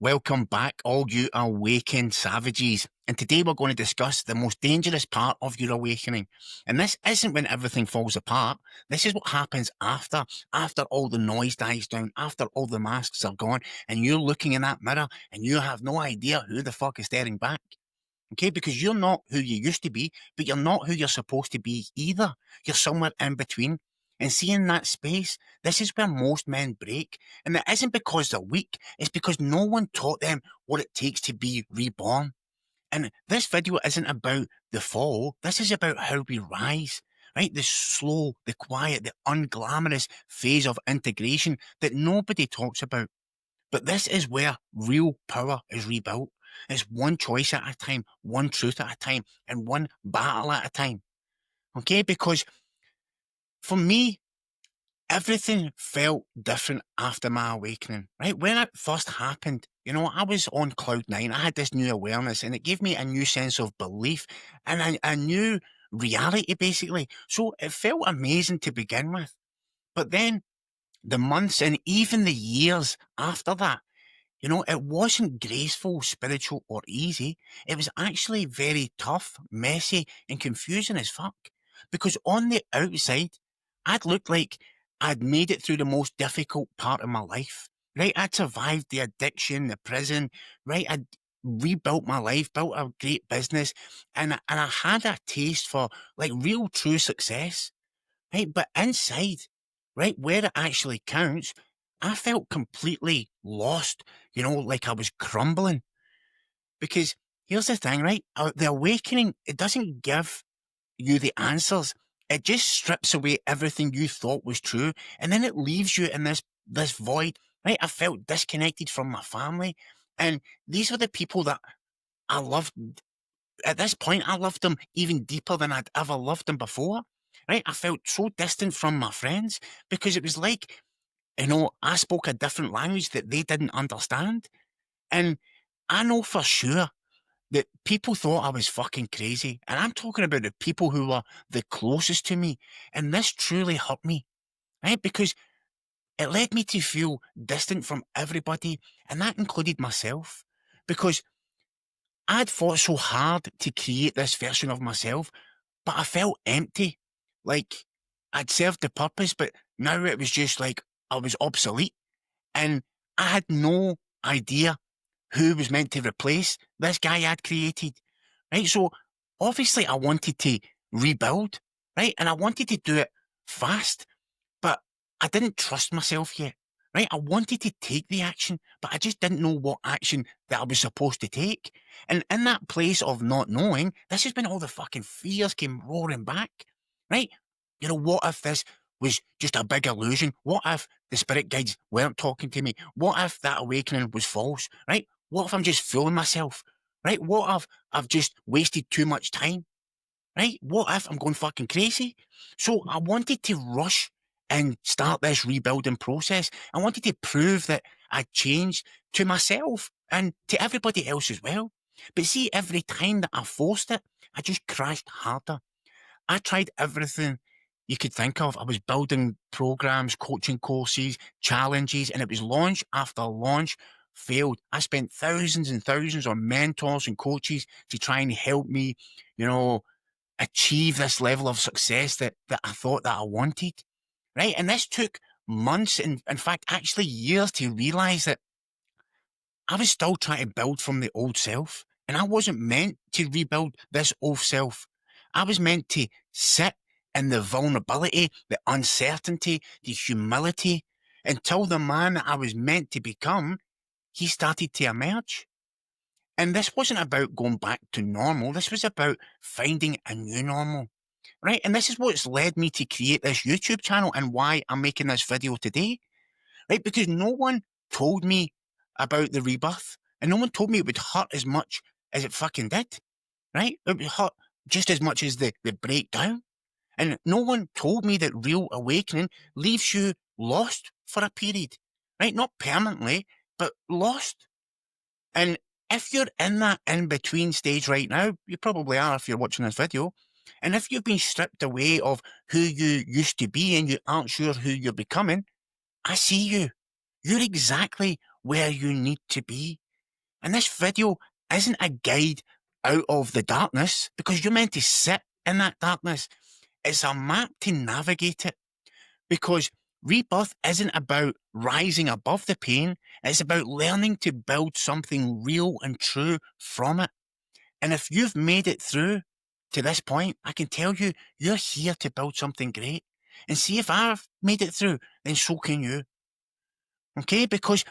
Welcome back, all you awakened savages. And today we're going to discuss the most dangerous part of your awakening. And this isn't when everything falls apart. This is what happens after all the noise dies down, after all the masks are gone, and you're looking in that mirror and you have no idea who the fuck is staring back. Okay, because you're not who you used to be, but you're not who you're supposed to be either. You're somewhere in between. And seeing that space, this is where most men break. And it isn't because they're weak, it's because no one taught them what it takes to be reborn. And this video isn't about the fall, this is about how we rise. Right? The slow, the quiet, the unglamorous phase of integration that nobody talks about. But this is where real power is rebuilt. It's one choice at a time, one truth at a time, and one battle at a time. Okay? Because for me, everything felt different after my awakening, right? When it first happened, I was on cloud nine. I had this new awareness and it gave me a new sense of belief and a new reality, basically. So it felt amazing to begin with. But then the months and even the years after that, it wasn't graceful, spiritual, or easy. It was actually very tough, messy, and confusing as fuck. Because on the outside, I'd looked like I'd made it through the most difficult part of my life. Right? I'd survived the addiction, the prison. Right? I'd rebuilt my life, built a great business, and I had a taste for like real true success. Right? But inside, right, where it actually counts, I felt completely lost, like I was crumbling. Because here's the thing, right? The awakening, it doesn't give you the answers. It just strips away everything you thought was true. And then it leaves you in this void, right? I felt disconnected from my family. And these were the people that I loved. At this point, I loved them even deeper than I'd ever loved them before. Right? I felt so distant from my friends because it was like, I spoke a different language that they didn't understand. And I know for sure that people thought I was fucking crazy. And I'm talking about the people who were the closest to me. And this truly hurt me, right? Because it led me to feel distant from everybody. And that included myself. Because I'd fought so hard to create this version of myself, but I felt empty. Like I'd served the purpose, but now it was just like I was obsolete. And I had no idea who was meant to replace this guy I'd created. Right? So obviously I wanted to rebuild, right? And I wanted to do it fast, but I didn't trust myself yet. Right? I wanted to take the action, but I just didn't know what action that I was supposed to take. And in that place of not knowing, this is when all the fucking fears came roaring back. Right? What if this was just a big illusion? What if the spirit guides weren't talking to me? What if that awakening was false? Right? What if I'm just fooling myself? Right? What if I've just wasted too much time? Right? What if I'm going fucking crazy? So I wanted to rush and start this rebuilding process. I wanted to prove that I'd changed to myself and to everybody else as well. But see, every time that I forced it, I just crashed harder. I tried everything you could think of. I was building programs, coaching courses, challenges, and it was launch after launch failed. I spent thousands and thousands on mentors and coaches to try and help me, you know, achieve this level of success that I thought that I wanted. Right. And this took months and in fact, actually years to realize that I was still trying to build from the old self. And I wasn't meant to rebuild this old self. I was meant to sit in the vulnerability, the uncertainty, the humility until the man that I was meant to become, he started to emerge. And this wasn't about going back to normal. This was about finding a new normal. Right? And this is what's led me to create this YouTube channel and why I'm making this video today. Right? Because no one told me about the rebirth and no one told me it would hurt as much as it fucking did. Right? It would hurt just as much as the breakdown. And no one told me that real awakening leaves you lost for a period. Right? Not permanently, but lost. And if you're in that in-between stage right now, you probably are if you're watching this video, and if you've been stripped away of who you used to be and you aren't sure who you're becoming, I see you. You're exactly where you need to be. And this video isn't a guide out of the darkness, because you're meant to sit in that darkness. It's a map to navigate it, because rebirth isn't about rising above the pain. It's about learning to build something real and true from it. And if you've made it through to this point, I can tell you, you're here to build something great. And see, if I've made it through, then so can you. Okay? Because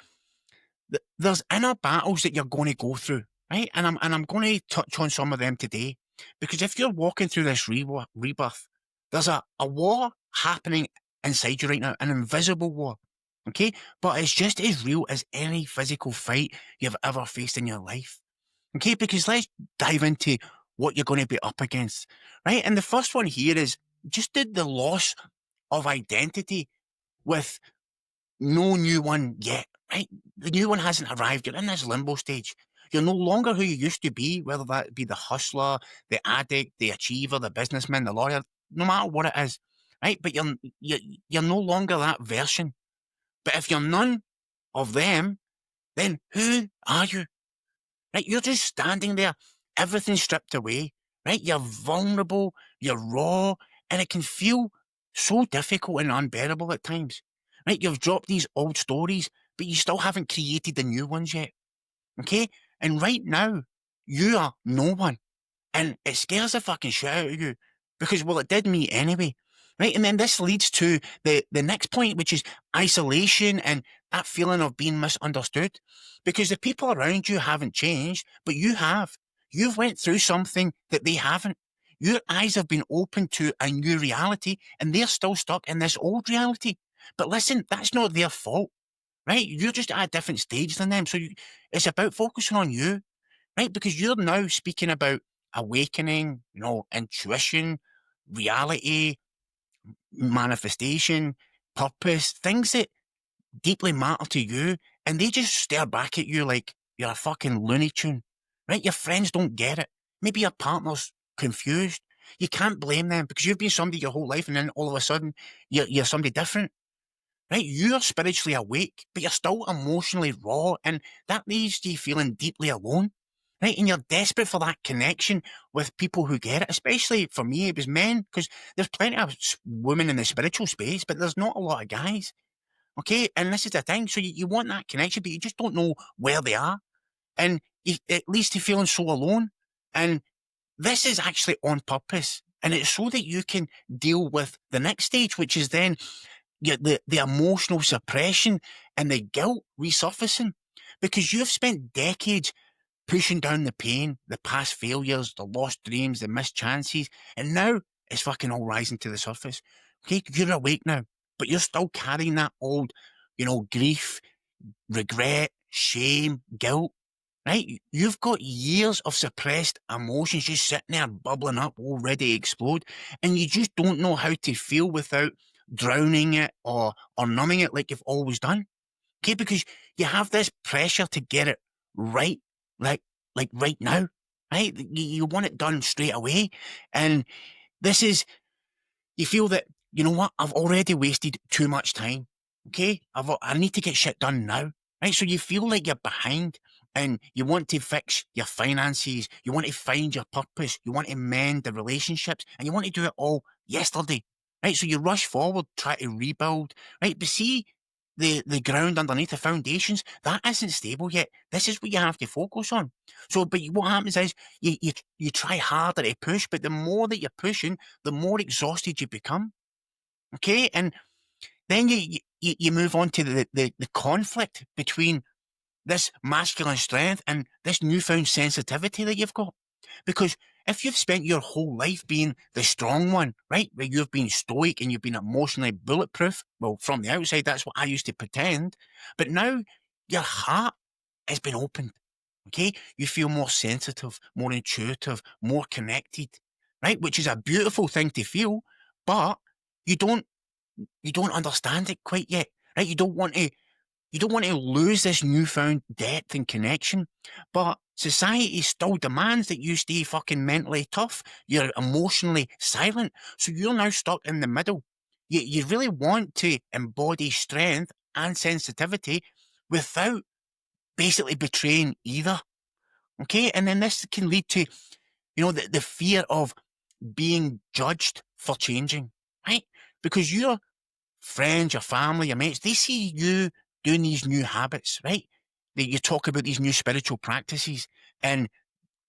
there's inner battles that you're going to go through, right? And I'm going to touch on some of them today. Because if you're walking through this rebirth, there's a war happening inside you right now, an invisible war. Okay? But it's just as real as any physical fight you've ever faced in your life. Okay? Because let's dive into what you're going to be up against, right? And the first one here is just the loss of identity with no new one yet, right? The new one hasn't arrived. You're in this limbo stage. You're no longer who you used to be, whether that be the hustler, the addict, the achiever, the businessman, the lawyer, no matter what it is, right? But you're no longer that version. But if you're none of them, then who are you? Right? You're just standing there, everything's stripped away, right? You're vulnerable, you're raw, and it can feel so difficult and unbearable at times, right? You've dropped these old stories, but you still haven't created the new ones yet, okay? And right now, you are no one. And it scares the fucking shit out of you, because, well, it did me anyway. Right? And then this leads to the next point, which is isolation and that feeling of being misunderstood. Because the people around you haven't changed, but you have. You've went through something that they haven't. Your eyes have been opened to a new reality, and they're still stuck in this old reality. But listen, that's not their fault, right? You're just at a different stage than them. So it's about focusing on you, right? Because you're now speaking about awakening, intuition, reality, manifestation, purpose, things that deeply matter to you, and they just stare back at you like you're a fucking Looney Tune, right? Your friends don't get it. Maybe your partner's confused. You can't blame them, because you've been somebody your whole life, and then all of a sudden you're somebody different. Right? You're spiritually awake, but you're still emotionally raw, and that leaves you feeling deeply alone. Right? And you're desperate for that connection with people who get it. Especially for me, it was men, because there's plenty of women in the spiritual space, but there's not a lot of guys. Okay? And this is the thing. So you want that connection, but you just don't know where they are. And it leads to feeling so alone. And this is actually on purpose. And it's so that you can deal with the next stage, which is then the emotional suppression and the guilt resurfacing, because you've spent decades pushing down the pain, the past failures, the lost dreams, the missed chances, and now it's fucking all rising to the surface. Okay, you're awake now, but you're still carrying that old, grief, regret, shame, guilt, right? You've got years of suppressed emotions just sitting there bubbling up, all ready to explode, and you just don't know how to feel without drowning it or numbing it like you've always done. Okay, because you have this pressure to get it right, like right now, right? You want it done straight away, and this is, you feel that, you know what, I've already wasted too much time. Okay, I need to get shit done now, right? So you feel like you're behind, and you want to fix your finances, you want to find your purpose, you want to mend the relationships, and you want to do it all yesterday, right? So you rush forward, try to rebuild, right? But see, the ground underneath, the foundations, that isn't stable yet. This is what you have to focus on. So, but what happens is you try harder to push, but the more that you're pushing, the more exhausted you become. Okay, and then you move on to the conflict between this masculine strength and this newfound sensitivity that you've got. Because if you've spent your whole life being the strong one, right, where you've been stoic and you've been emotionally bulletproof, well, from the outside, that's what I used to pretend. But now your heart has been opened. Okay, you feel more sensitive, more intuitive, more connected, right? Which is a beautiful thing to feel, but you don't understand it quite yet, right? You don't want to lose this newfound depth and connection, but society still demands that you stay fucking mentally tough. You're emotionally silent, so you're now stuck in the middle. You really want to embody strength and sensitivity without basically betraying either. Okay, and then this can lead to, the fear of being judged for changing, right? Because your friends, your family, your mates, they see you doing these new habits, right? That you talk about these new spiritual practices, and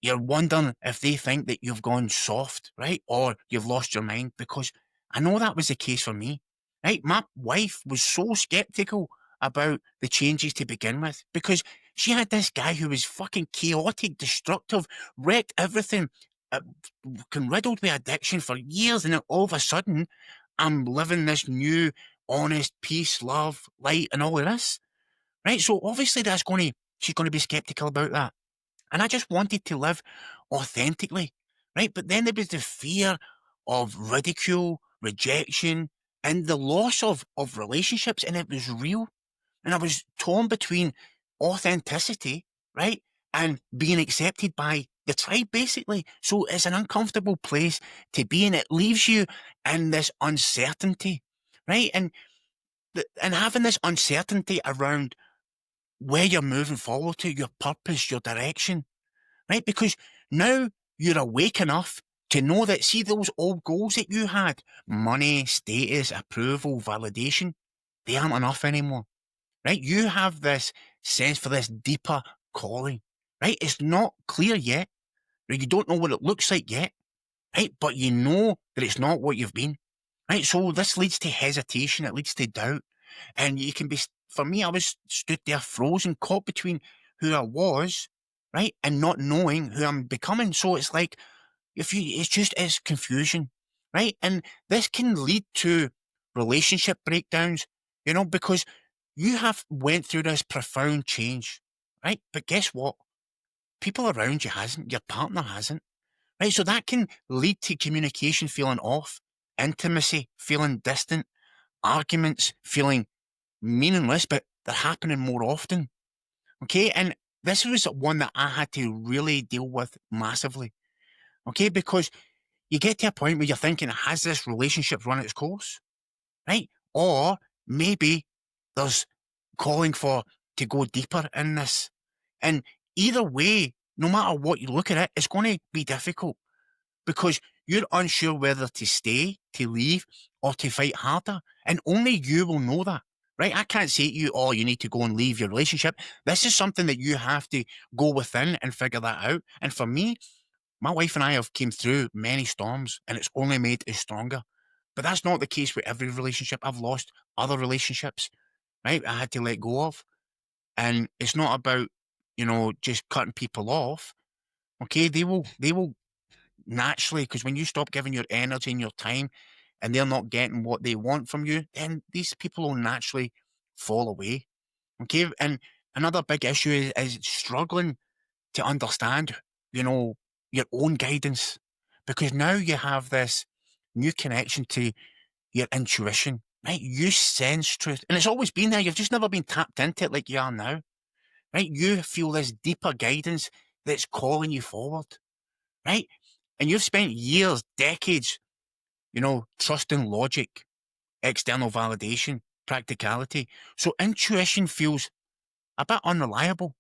you're wondering if they think that you've gone soft, right? Or you've lost your mind, because I know that was the case for me, right? My wife was so skeptical about the changes to begin with, because she had this guy who was fucking chaotic, destructive, wrecked everything, uh, riddled with addiction for years, and then all of a sudden, I'm living this new, honest, peace, love, light, and all of this, right? So obviously she's going to be skeptical about that. And I just wanted to live authentically, right? But then there was the fear of ridicule, rejection, and the loss of relationships, and it was real. And I was torn between authenticity, right, and being accepted by the tribe, basically. So it's an uncomfortable place to be in. It leaves you in this uncertainty, right? And having this uncertainty around where you're moving forward to, your purpose, your direction, right? Because now you're awake enough to know that, see, those old goals that you had, money, status, approval, validation, they aren't enough anymore, right? You have this sense for this deeper calling, right? It's not clear yet, right? You don't know what it looks like yet, right? But you know that it's not what you've been, right? So this leads to hesitation, it leads to doubt. And you can be, for me, I was stood there frozen, caught between who I was, right, and not knowing who I'm becoming. So it's like, it's confusion, right? And this can lead to relationship breakdowns, because you have went through this profound change, right? But guess what? People around you hasn't, your partner hasn't, right? So that can lead to communication feeling off, intimacy feeling distant, arguments feeling meaningless, but they're happening more often. Okay. And this was one that I had to really deal with massively. Okay. Because you get to a point where you're thinking, has this relationship run its course? Right. Or maybe there's calling for to go deeper in this. And either way, no matter what you look at it, it's going to be difficult, because you're unsure whether to stay, to leave, or to fight harder. And only you will know that, right? I can't say to you, oh, you need to go and leave your relationship. This is something that you have to go within and figure that out. And for me, my wife and I have came through many storms, and it's only made us stronger. But that's not the case with every relationship. I've lost other relationships, right? I had to let go of. And it's not about, just cutting people off. Okay, they will naturally, because when you stop giving your energy and your time, and they're not getting what they want from you, then these people will naturally fall away. Okay. And another big issue is struggling to understand, you know, your own guidance, because now you have this new connection to your intuition, right? You sense truth, and it's always been there. You've just never been tapped into it like you are now, right? You feel this deeper guidance that's calling you forward, right? And you've spent years, decades, trusting logic, external validation, practicality. So intuition feels a bit unreliable.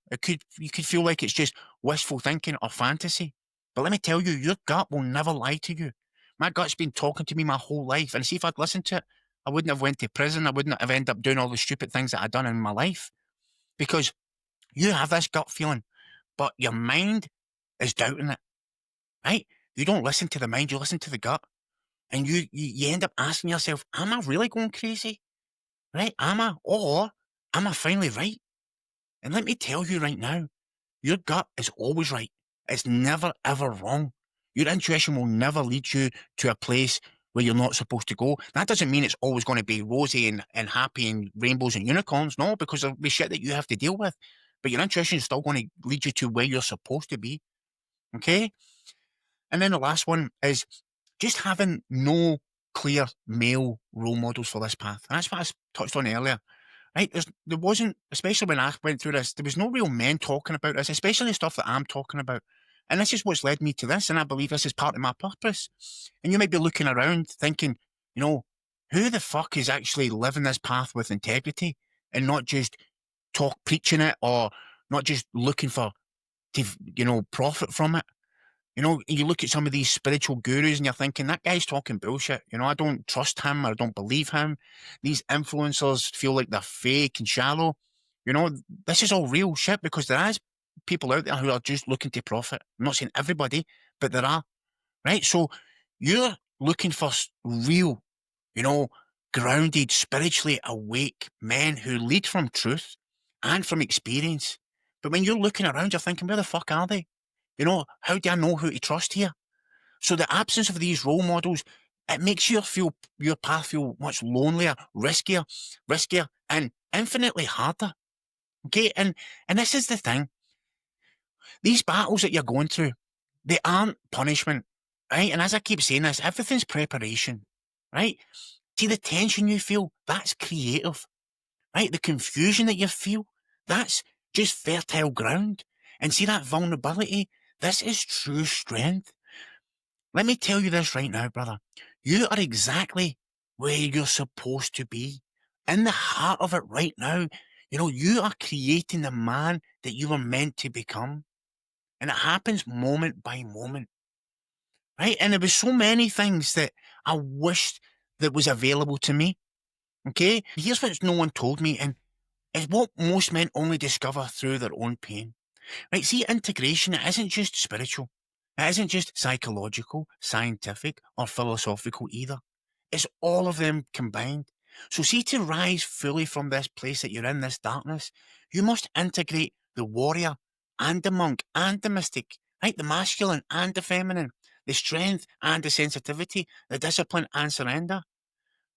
You could feel like it's just wishful thinking or fantasy. But let me tell you, your gut will never lie to you. My gut's been talking to me my whole life, and see, if I'd listened to it, I wouldn't have went to prison. I wouldn't have ended up doing all the stupid things that I'd done in my life, because you have this gut feeling, but your mind is doubting it, right? You don't listen to the mind, you listen to the gut. And you end up asking yourself, am I really going crazy? Right? Am I? Or am I finally right? And let me tell you right now, your gut is always right. It's never, ever wrong. Your intuition will never lead you to a place where you're not supposed to go. That doesn't mean it's always going to be rosy and happy and rainbows and unicorns. No, because there'll be shit that you have to deal with. But your intuition is still going to lead you to where you're supposed to be. Okay? And then the last one is just having no clear male role models for this path. And that's what I touched on earlier, right? There wasn't, especially when I went through this, there was no real men talking about this, especially the stuff that I'm talking about. And this is what's led me to this, and I believe this is part of my purpose. And you might be looking around thinking, who the fuck is actually living this path with integrity and not just preaching it, or, not just looking to profit from it. You look at some of these spiritual gurus and you're thinking, that guy's talking bullshit. I don't trust him, or I don't believe him. These influencers feel like they're fake and shallow. This is all real shit, because there is people out there who are just looking to profit. I'm not saying everybody, but there are, right? So you're looking for real, you know, grounded, spiritually awake men who lead from truth and from experience. But when you're looking around, you're thinking, where the fuck are they? How do I know who to trust here? So the absence of these role models, it makes your path feel much lonelier, riskier, and infinitely harder. Okay, and this is the thing. These battles that you're going through, they aren't punishment, right? And as I keep saying this, everything's preparation, right? See the tension you feel, that's creative, right? The confusion that you feel, that's just fertile ground. And see that vulnerability, this is true strength. Let me tell you this right now, brother. You are exactly where you're supposed to be. In the heart of it right now, you are creating the man that you were meant to become. And it happens moment by moment, right? And there was so many things that I wished that was available to me, okay? Here's what no one told me, and it's what most men only discover through their own pain. Right, see, integration, it isn't just spiritual. It isn't just psychological, scientific, or philosophical either. It's all of them combined. So see, to rise fully from this place that you're in, this darkness, you must integrate the warrior and the monk and the mystic, right? The masculine and the feminine, the strength and the sensitivity, the discipline and surrender,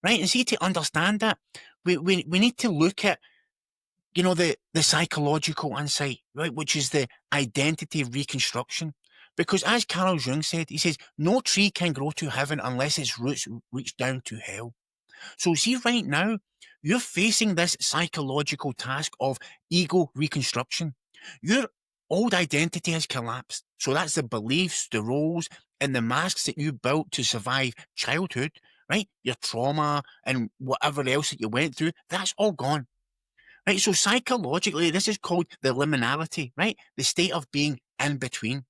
right? And see, to understand that, we need to look at the psychological insight, right, which is the identity reconstruction. Because as Carl Jung said, he says, no tree can grow to heaven unless its roots reach down to hell. So see, right now, you're facing this psychological task of ego reconstruction. Your old identity has collapsed. So that's the beliefs, the roles, and the masks that you built to survive childhood, right? Your trauma and whatever else that you went through, that's all gone. Right, so psychologically, this is called the liminality, right? The state of being in between.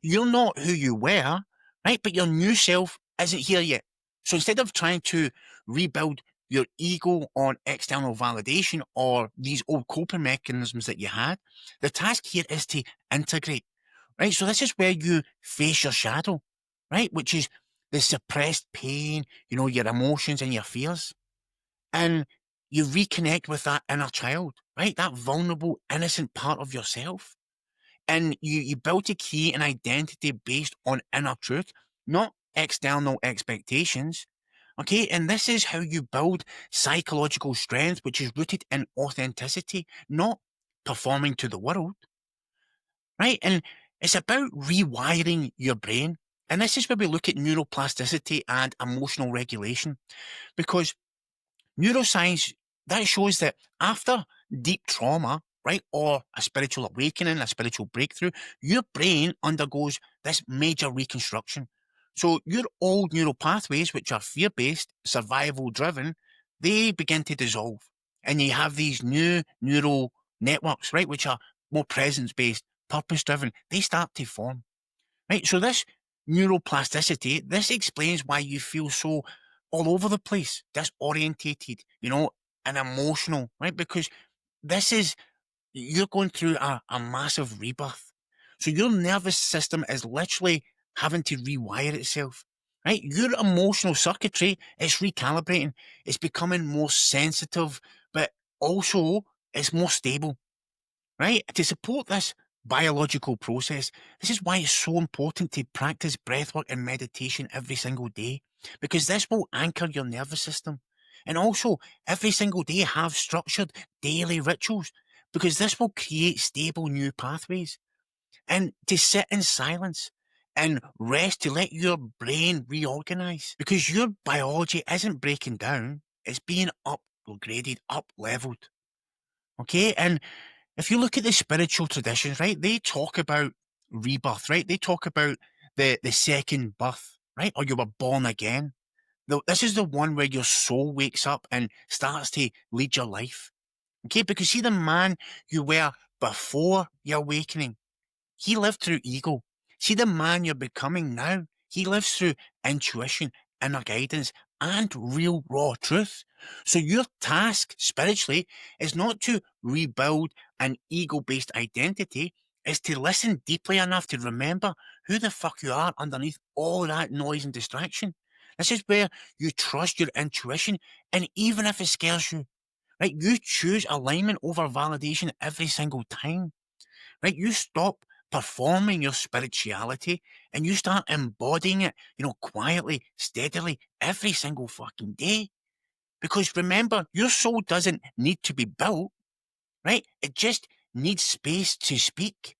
You're not who you were, right? But your new self isn't here yet. So instead of trying to rebuild your ego on external validation or these old coping mechanisms that you had, the task here is to integrate, right? So this is where you face your shadow, right? Which is the suppressed pain, your emotions and your fears. And you reconnect with that inner child, right? That vulnerable, innocent part of yourself. And you build a key and identity based on inner truth, not external expectations. Okay, and this is how you build psychological strength, which is rooted in authenticity, not performing to the world, right? And it's about rewiring your brain. And this is where we look at neuroplasticity and emotional regulation, because neuroscience, that shows that after deep trauma, right, or a spiritual awakening, a spiritual breakthrough, your brain undergoes this major reconstruction. So your old neural pathways, which are fear-based, survival-driven, they begin to dissolve. And you have these new neural networks, right, which are more presence-based, purpose-driven. They start to form. Right, so this neuroplasticity, this explains why you feel so all over the place, disorientated, and emotional, right? Because you're going through a massive rebirth. So your nervous system is literally having to rewire itself, right? Your emotional circuitry is recalibrating. It's becoming more sensitive, but also it's more stable, right? To support this biological process, this is why it's so important to practice breathwork and meditation every single day, because this will anchor your nervous system. And also, every single day have structured daily rituals, because this will create stable new pathways. And to sit in silence and rest, to let your brain reorganize, because your biology isn't breaking down, it's being upgraded, up leveled. Okay, and if you look at the spiritual traditions, right, they talk about rebirth, right? They talk about the second birth, right? Or you were born again. This is the one where your soul wakes up and starts to lead your life. Okay, because see, the man you were before your awakening, he lived through ego. See the man you're becoming now, he lives through intuition, inner guidance, and real raw truth. So your task spiritually is not to rebuild an ego-based identity, it's to listen deeply enough to remember who the fuck you are underneath all that noise and distraction. This is where you trust your intuition, and even if it scares you, right, you choose alignment over validation every single time. Right? You stop performing your spirituality and you start embodying it, quietly, steadily, every single fucking day. Because remember, your soul doesn't need to be built, right? It just needs space to speak,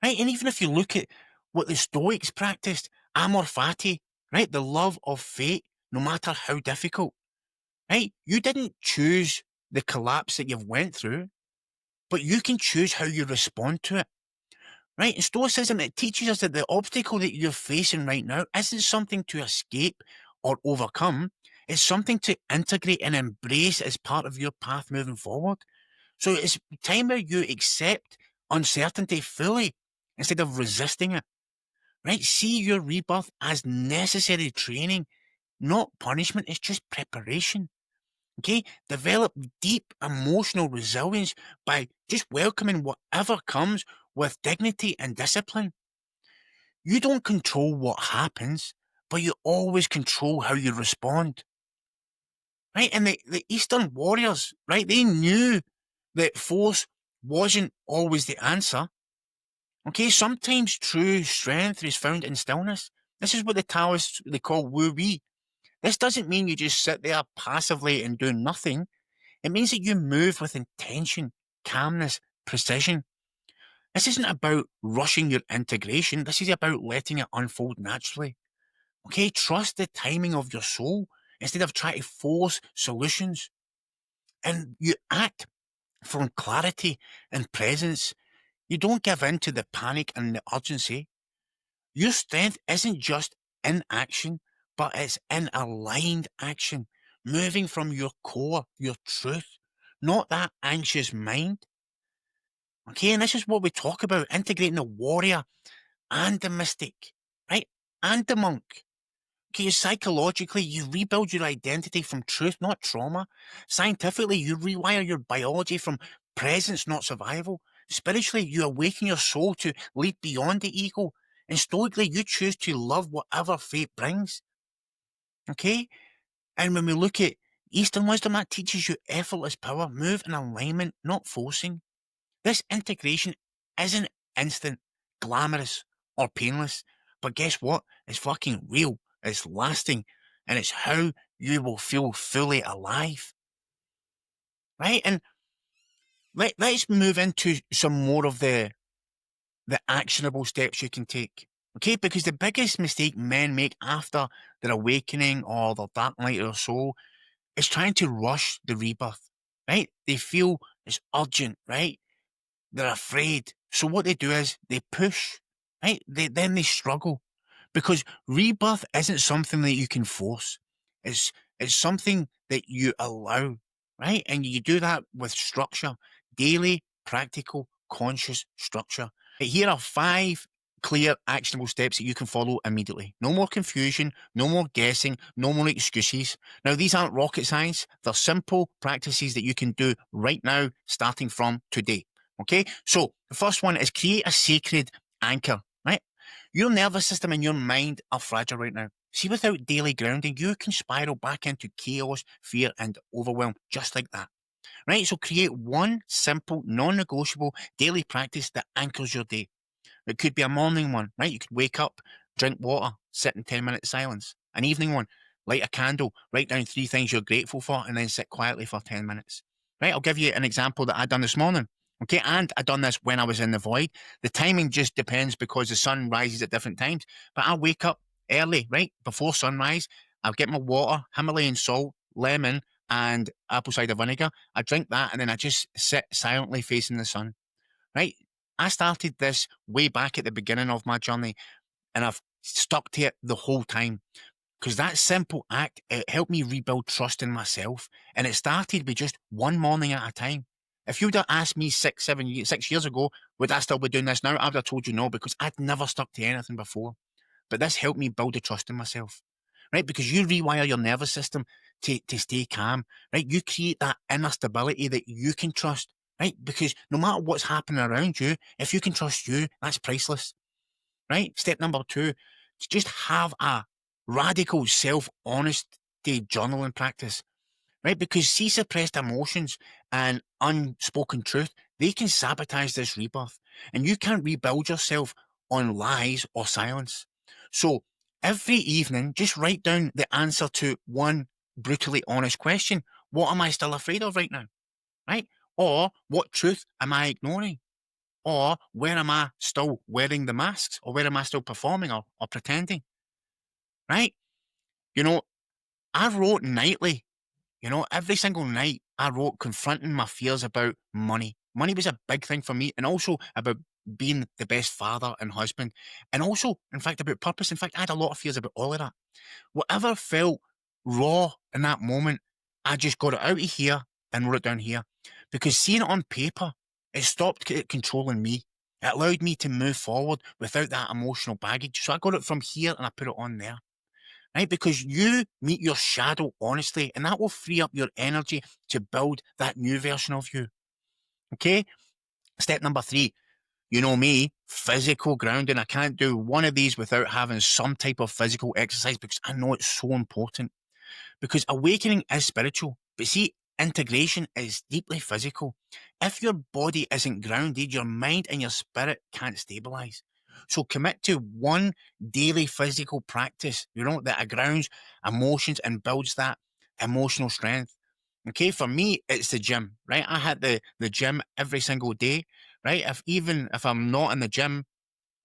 right? And even if you look at what the Stoics practiced, amor fati, right? The love of fate, no matter how difficult, right? You didn't choose the collapse that you've went through, but you can choose how you respond to it. Right? And Stoicism, it teaches us that the obstacle that you're facing right now isn't something to escape or overcome. It's something to integrate and embrace as part of your path moving forward. So it's time where you accept uncertainty fully instead of resisting it. Right? See your rebirth as necessary training, not punishment. It's just preparation. Okay? Develop deep emotional resilience by just welcoming whatever comes with dignity and discipline. You don't control what happens, but you always control how you respond. Right? And the Eastern warriors, right? They knew that force wasn't always the answer. Okay, sometimes true strength is found in stillness. This is what the Taoists they call wu wei. This doesn't mean you just sit there passively and do nothing. It means that you move with intention, calmness, precision. This isn't about rushing your integration. This is about letting it unfold naturally. Okay, trust the timing of your soul instead of trying to force solutions. And you act from clarity and presence. You don't give in to the panic and the urgency. Your strength isn't just in action, but it's in aligned action, moving from your core, your truth, not that anxious mind. Okay, and this is what we talk about, integrating the warrior and the mystic, right? And the monk. Okay, psychologically, you rebuild your identity from truth, not trauma. Scientifically, you rewire your biology from presence, not survival. Spiritually, you awaken your soul to lead beyond the ego. And stoically, you choose to love whatever fate brings. Okay? And when we look at Eastern wisdom, that teaches you effortless power, move in alignment, not forcing. This integration isn't instant, glamorous, or painless, but guess what? It's fucking real, it's lasting, and it's how you will feel fully alive. Right? And let's move into some more of the actionable steps you can take. Okay, because the biggest mistake men make after their awakening or their dark night of their soul is trying to rush the rebirth. Right? They feel it's urgent, right? They're afraid. So what they do is they push, right? Then they struggle because rebirth isn't something that you can force. It's, it's something that you allow, right? And you do that with structure, daily, practical, conscious structure. Here are 5 clear, actionable steps that you can follow immediately. No more confusion, no more guessing, no more excuses. Now, these aren't rocket science. They're simple practices that you can do right now, starting from today. Okay, so the first one is create a sacred anchor, right? Your nervous system and your mind are fragile right now. See, without daily grounding, you can spiral back into chaos, fear, and overwhelm just like that, right? So create one simple, non-negotiable daily practice that anchors your day. It could be a morning one, right? You could wake up, drink water, sit in 10-minute silence. An evening one, light a candle, write down 3 things you're grateful for, and then sit quietly for 10 minutes. Right? I'll give you an example that I done this morning. Okay, and I done this when I was in the void. The timing just depends because the sun rises at different times. But I wake up early, right? Before sunrise, I'll get my water, Himalayan salt, lemon, and apple cider vinegar. I drink that and then I just sit silently facing the sun. Right? I started this way back at the beginning of my journey and I've stuck to it the whole time because that simple act, it helped me rebuild trust in myself. And it started with just one morning at a time. If you'd have asked me 6 years ago, would I still be doing this now? I would have told you no, because I'd never stuck to anything before. But this helped me build the trust in myself, right? Because you rewire your nervous system to stay calm, right? You create that inner stability that you can trust, right? Because no matter what's happening around you, if you can trust you, that's priceless, right? Step number 2, just have a radical self-honesty journaling practice, right? Because see, suppressed emotions and unspoken truth, they can sabotage this rebirth. And you can't rebuild yourself on lies or silence. So every evening, just write down the answer to one brutally honest question. What am I still afraid of right now? Right? Or what truth am I ignoring? Or where am I still wearing the masks? Or where am I still performing or pretending? Right? You know, I wrote nightly. Every single night I wrote confronting my fears about money. Money was a big thing for me, and also about being the best father and husband, and also, in fact, about purpose. In fact, I had a lot of fears about all of that. Whatever felt raw in that moment, I just got it out of here and wrote it down here. Because seeing it on paper, it stopped controlling me. It allowed me to move forward without that emotional baggage. So I got it from here and I put it on there, right? Because you meet your shadow honestly, and that will free up your energy to build that new version of you. Okay? Step number 3, you know me, physical grounding. I can't do one of these without having some type of physical exercise, because I know it's so important. Because awakening is spiritual, but see, integration is deeply physical. If your body isn't grounded, your mind and your spirit can't stabilize. So commit to one daily physical practice, that grounds emotions and builds that emotional strength. Okay, for me, it's the gym, right? I hit the gym every single day, right? Even if I'm not in the gym,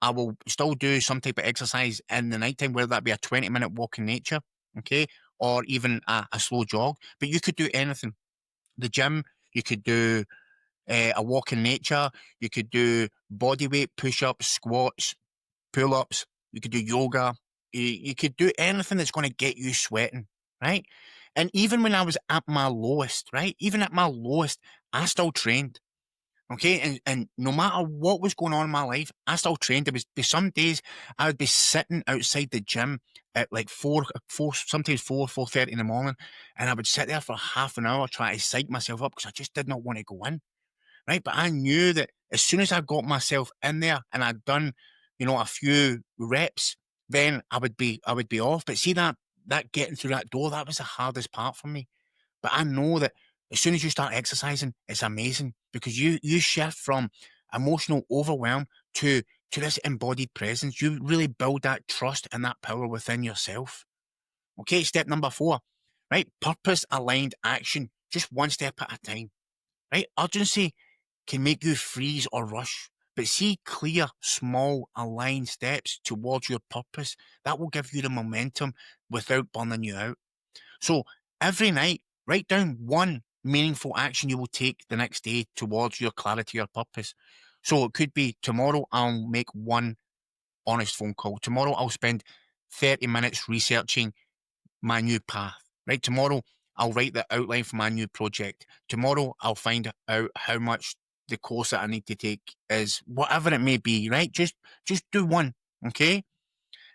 I will still do some type of exercise in the nighttime, whether that be a 20-minute walk in nature, okay, or even a slow jog. But you could do anything. The gym, you could do a walk in nature, you could do body weight push ups, squats, pull ups, you could do yoga, you could do anything that's going to get you sweating, right? And even when I was at my lowest, right, even at my lowest, I still trained. Okay, and no matter what was going on in my life, I still trained. There was be some days I would be sitting outside the gym at like sometimes 4:30 in the morning, and I would sit there for half an hour trying to psych myself up, because I just did not want to go in. Right, but I knew that as soon as I got myself in there and I'd done, a few reps, then I would be off. But see, that getting through that door, that was the hardest part for me. But I know that as soon as you start exercising, it's amazing, because you shift from emotional overwhelm to this embodied presence. You really build that trust and that power within yourself. Okay, step number 4, right? Purpose aligned action, just one step at a time, right? Urgency can make you freeze or rush. But see clear, small, aligned steps towards your purpose. That will give you the momentum without burning you out. So every night, write down one meaningful action you will take the next day towards your clarity or purpose. So it could be, tomorrow I'll make one honest phone call. Tomorrow I'll spend 30 minutes researching my new path. Right? Tomorrow I'll write the outline for my new project. Tomorrow I'll find out how much the course that I need to take is, whatever it may be, right? Just do one. Okay?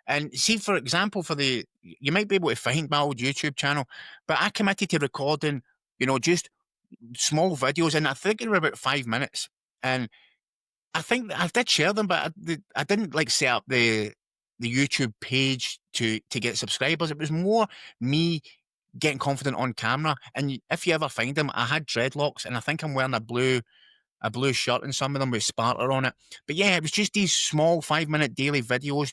And see, for example, you might be able to find my old YouTube channel, but I committed to recording, just small videos, and I think they were about 5 minutes. And I think that I did share them, but I didn't like set up the YouTube page to get subscribers. It was more me getting confident on camera. And if you ever find them, I had dreadlocks, and I think I'm wearing a blue shirt and some of them with Sparta on it. But yeah, it was just these small 5-minute daily videos,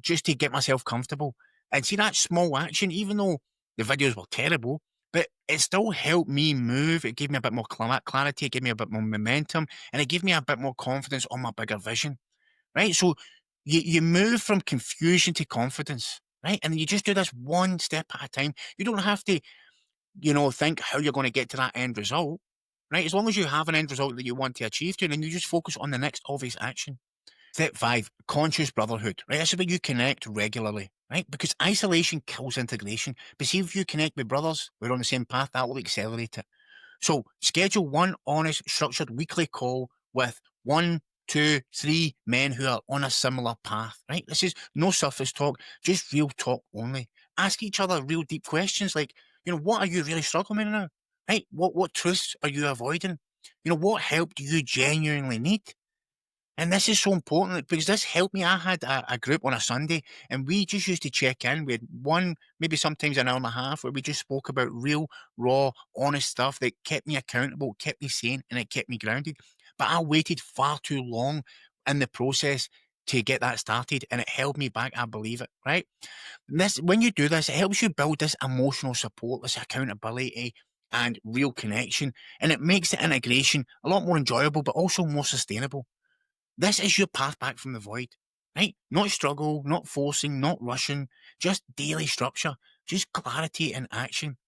just to get myself comfortable. And see, that small action, even though the videos were terrible, but it still helped me move. It gave me a bit more clarity, it gave me a bit more momentum, and it gave me a bit more confidence on my bigger vision, right? So you move from confusion to confidence, right? And you just do this one step at a time. You don't have to, think how you're going to get to that end result, right? As long as you have an end result that you want to achieve to, then you just focus on the next obvious action. Step 5, conscious brotherhood, right? This is where you connect regularly, right? Because isolation kills integration. But see, if you connect with brothers, we're on the same path, that will accelerate it. So schedule one honest, structured weekly call with 1, 2, 3 men who are on a similar path, right? This is no surface talk, just real talk only. Ask each other real deep questions like, what are you really struggling with now? Right? What truths are you avoiding? What help do you genuinely need? And this is so important because this helped me. I had a group on a Sunday and we just used to check in. We had one, maybe sometimes an hour and a half, where we just spoke about real, raw, honest stuff that kept me accountable, kept me sane, and it kept me grounded. But I waited far too long in the process to get that started and it held me back. I believe it, right? When you do this, it helps you build this emotional support, this accountability, and real connection. And it makes the integration a lot more enjoyable, but also more sustainable. This is your path back from the void, right? Not struggle, not forcing, not rushing, just daily structure, just clarity and action.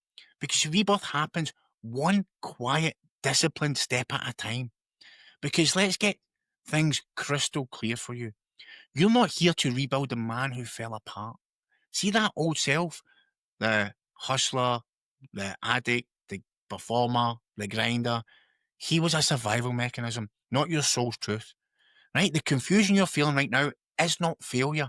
Because rebirth happens one quiet, disciplined step at a time. Because let's get things crystal clear for you. You're not here to rebuild the man who fell apart. See that old self, the hustler, the addict, the performer, the grinder. He was a survival mechanism, not your soul's truth. Right? The confusion you're feeling right now is not failure,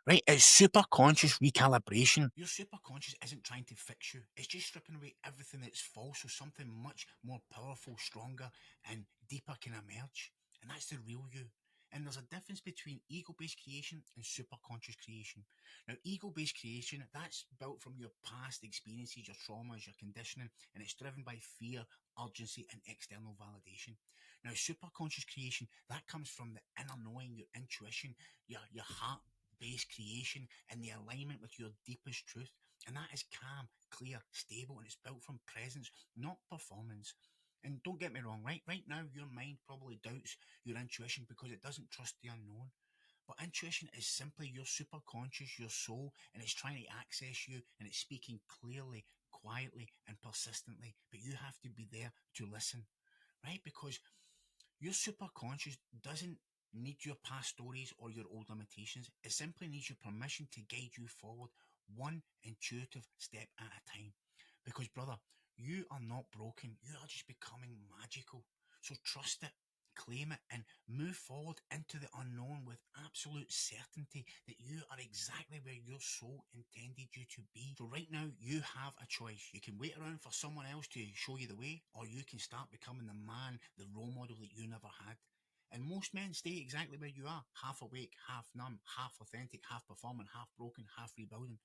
right? It's superconscious recalibration. Your superconscious isn't trying to fix you. It's just stripping away everything that's false so something much more powerful, stronger, and deeper can emerge. And that's the real you. And there's a difference between ego-based creation and superconscious creation. Now, ego-based creation, that's built from your past experiences, your traumas, your conditioning, and it's driven by fear, urgency, and external validation. Now, superconscious creation, that comes from the inner knowing, your intuition, your heart based creation, and the alignment with your deepest truth. And that is calm, clear, stable, and it's built from presence, not performance. And don't get me wrong, right now, your mind probably doubts your intuition because it doesn't trust the unknown. But intuition is simply your superconscious, your soul, and it's trying to access you and it's speaking clearly, quietly, and persistently. But you have to be there to listen, right? Because your superconscious doesn't need your past stories or your old limitations. It simply needs your permission to guide you forward one intuitive step at a time. Because, brother, you are not broken. You are just becoming magical. So trust it, claim it, and move forward into the unknown with absolute certainty that you are exactly where your soul intended you to be. So right now, you have a choice. You can wait around for someone else to show you the way, or you can start becoming the man, the role model that you never had. And most men stay exactly where you are, half awake, half numb, half authentic, half performing, half broken, half rebuilding.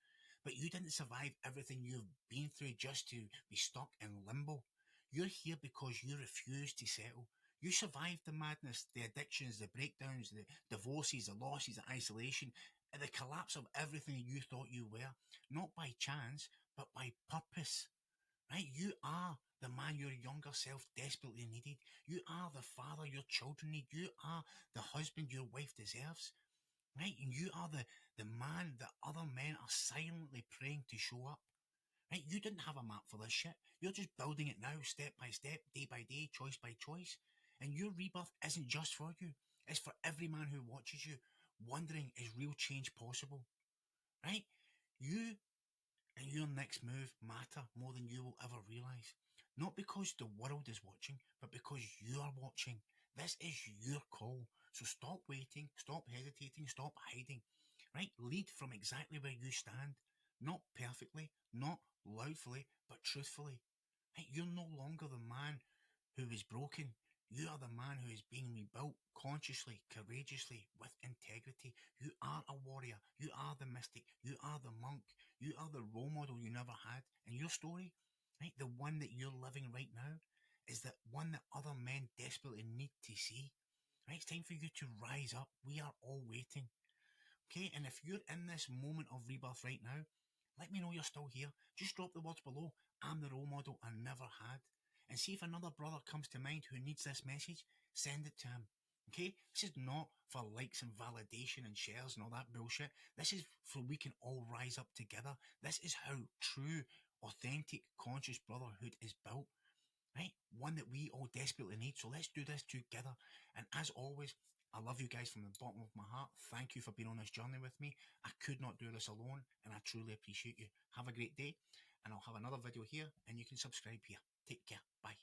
But you didn't survive everything you've been through just to be stuck in limbo. You're here because you refuse to settle. You survived the madness, the addictions, the breakdowns, the divorces, the losses, the isolation, and the collapse of everything you thought you were, not by chance, but by purpose. Right? You are the man your younger self desperately needed. You are the father your children need. You are the husband your wife deserves. Right? And you are the man that other men are silently praying to show up. Right? You didn't have a map for this shit. You're just building it now, step by step, day by day, choice by choice. And your rebirth isn't just for you. It's for every man who watches you, wondering, is real change possible? Right? You and your next move matter more than you will ever realize. Not because the world is watching, but because you are watching. This is your call. So stop waiting, stop hesitating, stop hiding. Right? Lead from exactly where you stand. Not perfectly, not loudly, but truthfully. Right? You're no longer the man who is broken. You are the man who is being rebuilt consciously, courageously, with integrity. You are a warrior. You are the mystic. You are the monk. You are the role model you never had. And your story, right, the one that you're living right now, is the one that other men desperately need to see. Right? It's time for you to rise up. We are all waiting. Okay, and if you're in this moment of rebirth right now, let me know you're still here. Just drop the words below. I'm the role model I never had. And see if another brother comes to mind who needs this message, send it to him. Okay? This is not for likes and validation and shares and all that bullshit. This is for we can all rise up together. This is how true, authentic, conscious brotherhood is built, right? One that we all desperately need. So let's do this together. And as always, I love you guys from the bottom of my heart. Thank you for being on this journey with me. I could not do this alone, and I truly appreciate you. Have a great day, and I'll have another video here, and you can subscribe here. Take care. Bye.